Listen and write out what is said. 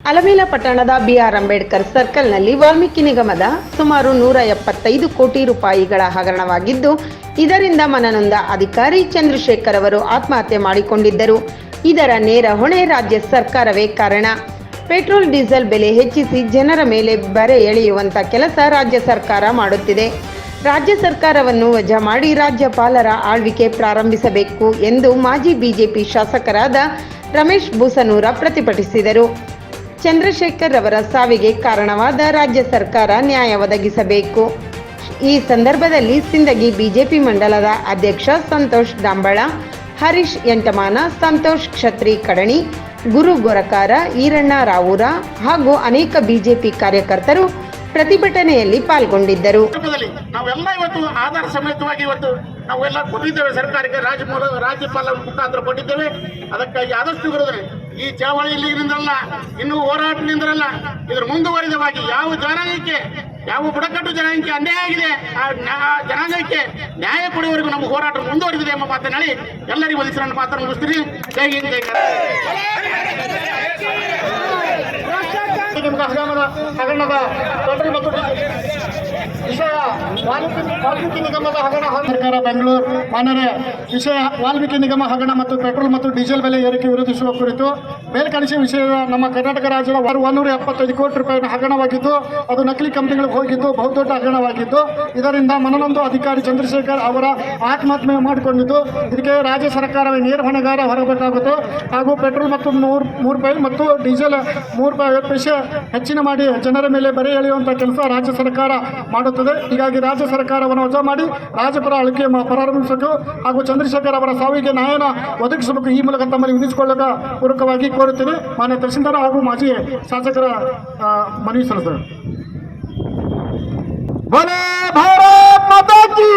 ಅಲಮೇಲ ಪಟ್ಟಣದ ಬಿಆರ್ ಅಂಬೇಡ್ಕರ್ ಸರ್ಕಲ್ನಲ್ಲಿ ವಾಲ್ಮೀಕಿ ನಿಗಮದ ಸುಮಾರು 175 ಕೋಟಿ ರೂಪಾಯಿಗಳ ಹಗರಣವಾಗಿದ್ದು, ಇದರಿಂದ ಮನನೊಂದ ಅಧಿಕಾರಿ ಚಂದ್ರಶೇಖರ್ ಅವರು ಆತ್ಮಹತ್ಯೆ ಮಾಡಿಕೊಂಡಿದ್ದರು. ಇದರ ನೇರ ಹೊಣೆ ರಾಜ್ಯ ಸರ್ಕಾರವೇ ಕಾರಣ. ಪೆಟ್ರೋಲ್ ಡೀಸೆಲ್ ಬೆಲೆ ಹೆಚ್ಚಿಸಿ ಜನರ ಮೇಲೆ ಬರೆ ಎಳೆಯುವಂತ ಕೆಲಸ ರಾಜ್ಯ ಸರ್ಕಾರ ಮಾಡುತ್ತಿದೆ. ರಾಜ್ಯ ಸರ್ಕಾರವನ್ನು ವಜಾ ಮಾಡಿ ರಾಜ್ಯಪಾಲರ ಆಳ್ವಿಕೆ ಪ್ರಾರಂಭಿಸಬೇಕು ಎಂದು ಮಾಜಿ ಬಿಜೆಪಿ ಶಾಸಕರಾದ ರಮೇಶ್ ಬೂಸನೂರ ಪ್ರತಿಭಟಿಸಿದರು. ಚಂದ್ರಶೇಖರ್ ಅವರ ಸಾವಿಗೆ ಕಾರಣವಾದ ರಾಜ್ಯ ಸರ್ಕಾರ ನ್ಯಾಯ ಒದಗಿಸಬೇಕು. ಈ ಸಂದರ್ಭದಲ್ಲಿ ಸಿಂದಗಿ ಬಿಜೆಪಿ ಮಂಡಲದ ಅಧ್ಯಕ್ಷ ಸಂತೋಷ್ ಡಾಂಬಳ, ಹರೀಶ್ ಎಂಟಮಾನ, ಸಂತೋಷ್ ಕ್ಷತ್ರಿ ಕಡಣಿ, ಗುರು ಗೊರಕಾರ, ಈರಣ್ಣ ರಾವೂರ ಹಾಗೂ ಅನೇಕ ಬಿಜೆಪಿ ಕಾರ್ಯಕರ್ತರು ಪ್ರತಿಭಟನೆಯಲ್ಲಿ ಪಾಲ್ಗೊಂಡಿದ್ದರು. ನಾವೆಲ್ಲ ಇವತ್ತು ಆಧಾರ ಸಮೇತವಾಗಿ ಇವತ್ತು ನಾವೆಲ್ಲ ಕೊಟ್ಟಿದ್ದೇವೆ. ಸರ್ಕಾರಕ್ಕೆ ರಾಜ್ಯಪಾಲರ ಮುಖಾಂತರ ಕೊಟ್ಟಿದ್ದೇವೆ. ಅದಕ್ಕಾಗಿ ಆದಷ್ಟು ವಿರೋಧನೆ ಈ ಚಳವಳಿ ಇಲ್ಲಿಂದಲ್ಲ, ಇನ್ನು ಹೋರಾಟದಿಂದಲ್ಲ, ಇದರ ಮುಂದುವರಿದವಾಗಿ ಯಾವ ಜನಾಂಗಕ್ಕೆ, ಯಾವ ಬುಡಕಟ್ಟು ಜನಾಂಗಕ್ಕೆ ಅನ್ಯಾಯ ಆಗಿದೆ ಆ ಜನಾಂಗಕ್ಕೆ ನ್ಯಾಯ ಕೊಡುವವರೆಗೂ ನಮ್ಮ ಹೋರಾಟ ಮುಂದುವರಿದಿದೆ ಎಂಬ ಮಾತನಾಡಿ ಎಲ್ಲರಿಗೂ ಒಲಿಸಿ ನನ್ನ ಮಾತನ್ನು ಮುಗಿಸ್ತೀನಿ. ಜೈ ಹಿಂದ್, ಜೈ ಹಗರಣದ ತೊಂದರೆ ಮತ್ತು ವಿಷಯ ವಾಲ್ಮೀಕಿ ನಿಗಮದ ಹಗರಣ ಸರ್ಕಾರ ಬೆಂಗಳೂರು ಮಾನ್ಯರೇ, ವಿಷಯ ವಾಲ್ಮೀಕಿ ನಿಗಮ ಹಗರಣ ಮತ್ತು ಪೆಟ್ರೋಲ್ ಮತ್ತು ಡೀಸೆಲ್ ಬೆಲೆ ಏರಿಕೆ ವಿರೋಧಿಸುವ ಕುರಿತು ಮೇಲ್ಕಾಣಿಸಿದ ವಿಷಯದ ನಮ್ಮ ಕರ್ನಾಟಕ ರಾಜ್ಯದ 175 ಕೋಟಿ ರೂಪಾಯಿನ ಹಗರಣವಾಗಿದ್ದು, ಅದು ನಕಲಿ ಕಂಪನಿಗಳಿಗೆ ಹೋಗಿದ್ದು ಬಹುದೊಡ್ಡ ಹಗರಣವಾಗಿದ್ದು, ಇದರಿಂದ ಮನನೊಂದು ಅಧಿಕಾರಿ ಚಂದ್ರಶೇಖರ್ ಅವರ ಆತ್ಮಹತ್ಯೆ ಮಾಡಿಕೊಂಡಿದ್ದು, ಇದಕ್ಕೆ ರಾಜ್ಯ ಸರ್ಕಾರವೇ ನೇರ ಹೊಣೆಗಾರ ಹೊರಬೇಕಾಗುತ್ತದೆ. ಹಾಗೂ ಪೆಟ್ರೋಲ್ ಮತ್ತು 3 ರೂಪಾಯಿ ಮತ್ತು ಡೀಸೆಲ್ 3 ರೂಪಾಯಿ 50 ಪೈಸೆ ಹೆಚ್ಚಿನ ಮಾಡಿ ಜನರ ಮೇಲೆ ಬರೆ ಎಳೆಯುವಂಥ ಕೆಲಸ ರಾಜ್ಯ ಸರ್ಕಾರ ಮಾಡುತ್ತದೆ. ಹೀಗಾಗಿ ರಾಜ್ಯ ಸರ್ಕಾರವನ್ನು ವಜಾ ಮಾಡಿ ರಾಜ್ಯಪರ ಆಳ್ವಿಕೆ ಪ್ರಾರಂಭಿಸಬೇಕು ಹಾಗೂ ಚಂದ್ರಶೇಖರ್ ಅವರ ಸಾವಿಗೆ ನ್ಯಾಯನ ಒದಗಿಸಬೇಕು. ಈ ಮೂಲಕ ತಮ್ಮಲ್ಲಿ ವಿಧಿಸಿಕೊಳ್ಳಕ ಪೂರಕವಾಗಿ ಕೋರುತ್ತೇನೆ. ಮಾನ್ಯ ತಹಸೀಲ್ದಾರ್ ಹಾಗೂ ಮಾಜಿ ಶಾಸಕರ ಮನವಿ ಸಲ್ಲಿಸಿದರು. भारत माता की